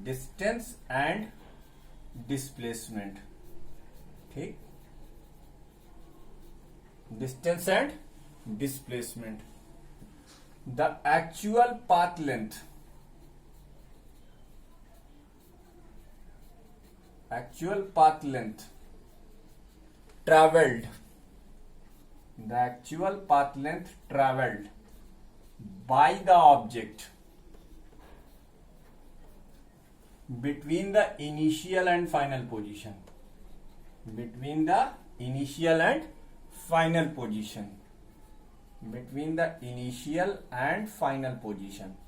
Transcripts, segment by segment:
Distance and displacement, ठीक, distance and displacement. The actual path length, actual path length traveled, the actual path length traveled by the object between the initial and final position, between the initial and final position, between the initial and final position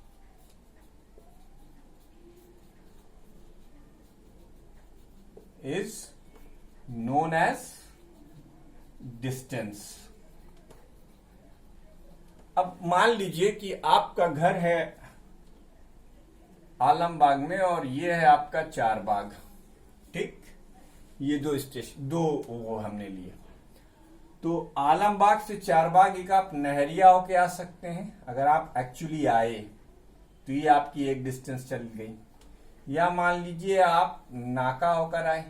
is known as distance। अब मान लीजिए कि आपका घर है आलमबाग में और ये है आपका चारबाग, ठीक, ये दो वो हमने लिए। तो आलमबाग से चारबाग एक आप नहरिया होके आ सकते हैं, अगर आप एक्चुअली आए तो ये आपकी एक डिस्टेंस चल गई। या मान लीजिए आप नाका होकर आए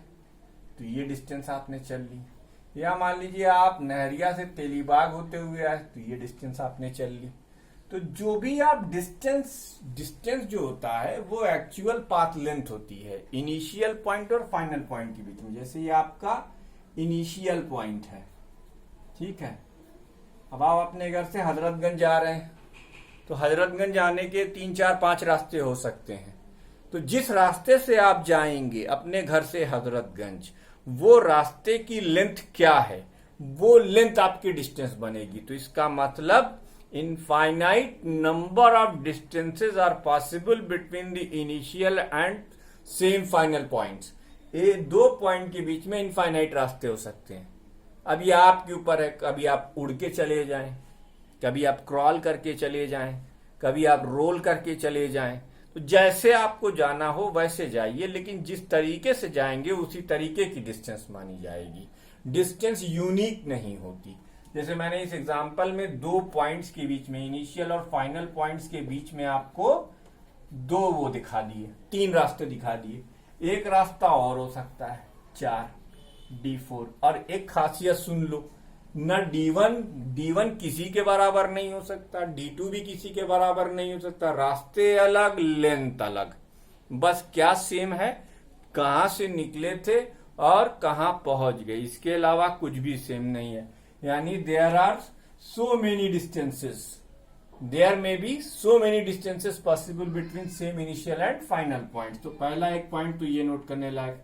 तो ये डिस्टेंस आपने चल ली। या मान लीजिए आप नहरिया से तेलीबाग होते हुए आए तो ये डिस्टेंस आपने चल ली। तो जो भी आप डिस्टेंस जो होता है वो एक्चुअल पाथ लेंथ होती है इनिशियल पॉइंट और फाइनल पॉइंट के बीच में। जैसे ये आपका इनिशियल पॉइंट है, ठीक है। अब आप अपने घर से हजरतगंज जा रहे हैं तो हजरतगंज जाने के 3 4 5 रास्ते हो सकते हैं। तो जिस रास्ते से आप जाएंगे अपने घर से हजरतगंज, वो रास्ते की लेंथ क्या है, वो लेंथ आपकी डिस्टेंस बनेगी। तो इसका मतलब infinite number of distances are possible between the initial and same final points. ये दो पॉइंट के बीच में इनफाइनाइट रास्ते हो सकते हैं। अब ये आपके ऊपर है, कभी आप उड़ के चले जाएं, कभी आप क्रॉल करके चले जाएं, कभी आप रोल करके चले जाएं। तो जैसे आपको जाना हो वैसे जाइए, लेकिन जिस तरीके से जाएंगे उसी तरीके की डिस्टेंस मानी जाएगी। डिस्टेंस यूनिक नहीं होती। जैसे मैंने इस एग्जांपल में 2 पॉइंट्स के बीच में, इनिशियल और फाइनल पॉइंट्स के बीच में आपको 2 वो दिखा दिए, 3 रास्ते दिखा दिए। एक रास्ता और हो सकता है 4 D4। और एक खासियत सुन लो, न D1 किसी के बराबर नहीं हो सकता, D2 भी किसी के बराबर नहीं हो सकता। रास्ते अलग, लेंथ अलग, बस क्या सेम है, कहां से निकले थे और कहां पहुंच गए, इसके अलावा कुछ भी सेम नहीं है। यानी there are so many distances, there may be so many distances possible between same initial and final point. तो पहला एक पॉइंट तो ये नोट करने लायक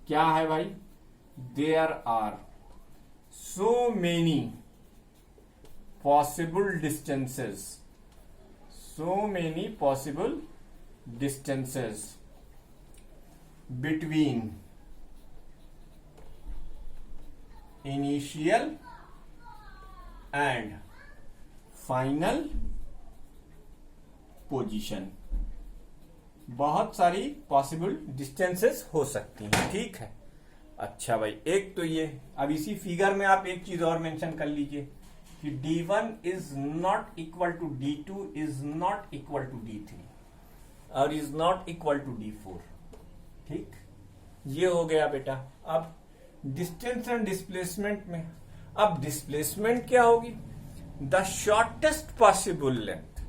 क्या है भाई, there are so many possible distances, so many possible distances between initial and final position। बहुत सारी पॉसिबल डिस्टेंसेस हो सकती हैं, ठीक है। अच्छा भाई, एक तो ये, अब इसी फिगर में आप एक चीज और मेंशन कर लीजिए कि D1 is not equal to D2 is not equal to D3 और is not equal to D4, ठीक, ये हो गया बेटा। अब डिस्टेंस एंड डिस्प्लेसमेंट में, अब डिस्प्लेसमेंट क्या होगी, द शॉर्टेस्ट पॉसिबल लेंथ,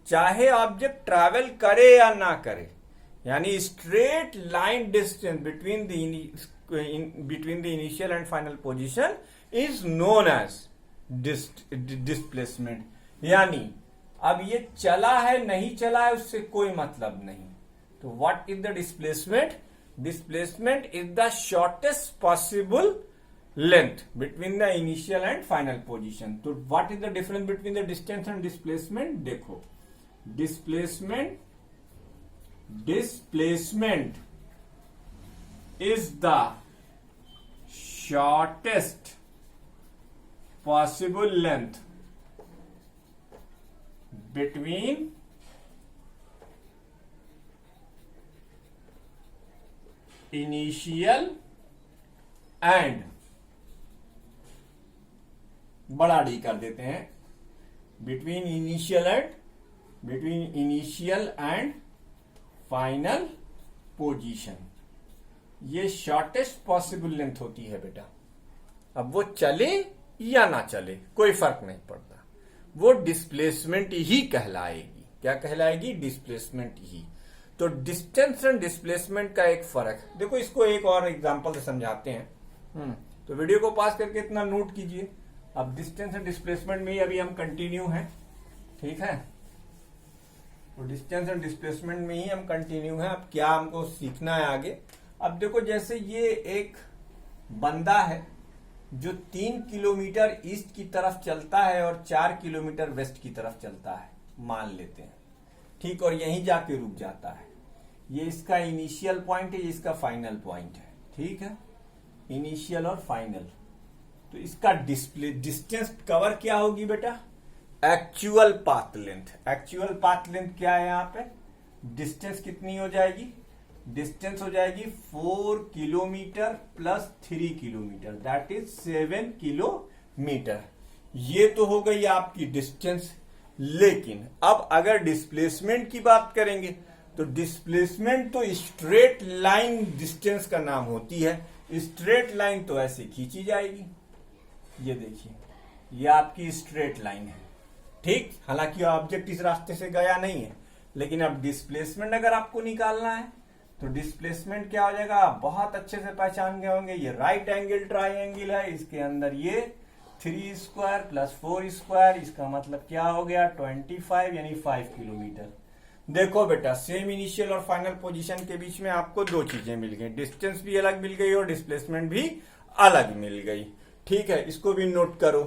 चाहे ऑब्जेक्ट ट्रैवल करे या ना करे, यानी straight line distance between the initial and final position is known as displacement. यानी अब ये चला है नहीं चला है उससे कोई मतलब नहीं। तो what is the displacement, displacement is the shortest possible length between the initial and final position. तो what is the difference between the distance and displacement, देखो displacement is the shortest possible length between initial and, बड़ा D कर देते हैं, between initial and final position, ये shortest possible length होती है बेटा। अब वो चले या ना चले कोई फर्क नहीं पड़ता, वो डिस्प्लेसमेंट ही कहलाएगी। क्या कहलाएगी? डिस्प्लेसमेंट ही। तो डिस्टेंस एंड डिस्प्लेसमेंट का एक फर्क देखो, इसको एक और एग्जांपल से समझाते हैं। तो वीडियो को पास करके इतना नोट कीजिए। अब डिस्टेंस एंड डिस्प्लेसमेंट में ही अभी हम कंटिन्यू हैं, ठीक है। तो डिस्टेंस एंड डिस्प्लेसमेंट में ही हम कंटिन्यू हैं। अब क्या हमको सीखना है आगे? अब देखो, जैसे ये एक बंदा है जो 3 किलोमीटर ईस्ट की तरफ चलता है और 4 किलोमीटर वेस्ट की तरफ चलता है, मान लेते हैं, ठीक, और यहीं जाके रुक जाता है। ये इसका इनिशियल पॉइंट है, ये इसका फाइनल पॉइंट है, ठीक है, इनिशियल और फाइनल। तो इसका डिस्टेंस कवर क्या होगी बेटा? Actual path length. Actual path length क्या है यहाँ पे? डिस्टेंस कितनी हो जाएगी? डिस्टेंस हो जाएगी 4 kilometre plus 3 kilometre, that is 7 kilometre. ये तो हो गई आपकी डिस्टेंस। लेकिन अब अगर डिस्प्लेसमेंट की बात करेंगे तो डिस्प्लेसमेंट तो स्ट्रेट लाइन डिस्टेंस का नाम होती है। स्ट्रेट लाइन तो ऐसे खींची जाएगी, ये देखिए, ये आपकी स्ट्रेट लाइन है, ठीक। हालांकि ऑब्जेक्ट इस रास्ते से गया नहीं है, लेकिन अब डिस्प्लेसमेंट अगर आपको निकालना है तो डिस्प्लेसमेंट क्या हो जाएगा? आप बहुत अच्छे से पहचान गए होंगे, ये राइट एंगल ट्राइंगल है, इसके अंदर ये 3 स्क्वायर प्लस 4 स्क्वायर, इसका मतलब क्या हो गया? 25 यानी 5 किलोमीटर। देखो बेटा, सेम इनिशियल और फाइनल पोजीशन के बीच में आपको दो चीजें मिल गई, डिस्टेंस भी अलग मिल गई और डिस्प्लेसमेंट भी अलग मिल गई, ठीक है। इसको भी नोट करो।